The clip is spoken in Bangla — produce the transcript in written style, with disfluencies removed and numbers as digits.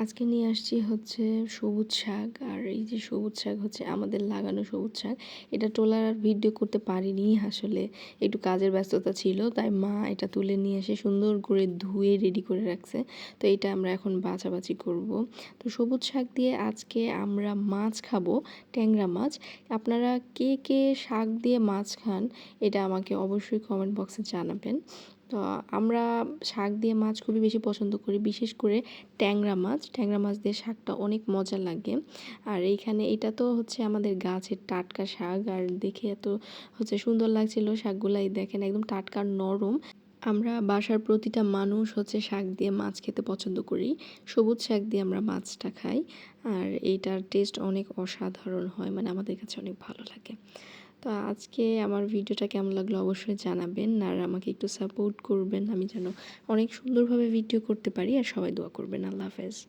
আজকে নিয়ে আসছি হচ্ছে সবুজ শাক। আর এই যে সবুজ শাক হচ্ছে আমাদের লাগানো সবুজ শাক। এটা তোলার আর ভিডিও করতে পারিনি আসলে, একটু কাজের ব্যস্ততা ছিল, তাই মা এটা তুলে নিয়ে এসে সুন্দর করে ধুয়ে রেডি করে রাখছে। তো এটা আমরা এখন বাছাবাছি করব। তো সবুজ শাক দিয়ে আজকে আমরা মাছ খাবো, ট্যাংরা মাছ। আপনারা কে কে শাক দিয়ে মাছ খান এটা আমাকে অবশ্যই কমেন্ট বক্সে জানাবেন। তো আমরা শাক দিয়ে মাছ খুবই বেশি পছন্দ করি, বিশেষ করে ট্যাংরা মাছ দিয়ে শাকটা অনেক মজা লাগে। আর এইখানে এটা তো হচ্ছে আমাদের গাছের টাটকা শাক, আর দেখে এত হচ্ছে সুন্দর লাগছিল শাকগুলাই, দেখেন একদম টাটকা নরম। আমরা বাসার প্রতিটা মানুষ হচ্ছে শাক দিয়ে মাছ খেতে পছন্দ করি, সবুজ শাক দিয়ে আমরা মাছটা খাই। আর এইটার টেস্ট অনেক অসাধারণ হয়, মানে আমাদের কাছে অনেক ভালো লাগে। তো আজকে আমার ভিডিওটা কেমন লাগলো অবশ্যই জানাবেন, আর আমাকে একটু সাপোর্ট করবেন, আমি যেন অনেক সুন্দরভাবে ভিডিও করতে পারি। আর সবাই দোয়া করবেন। আল্লাহ হাফেজ।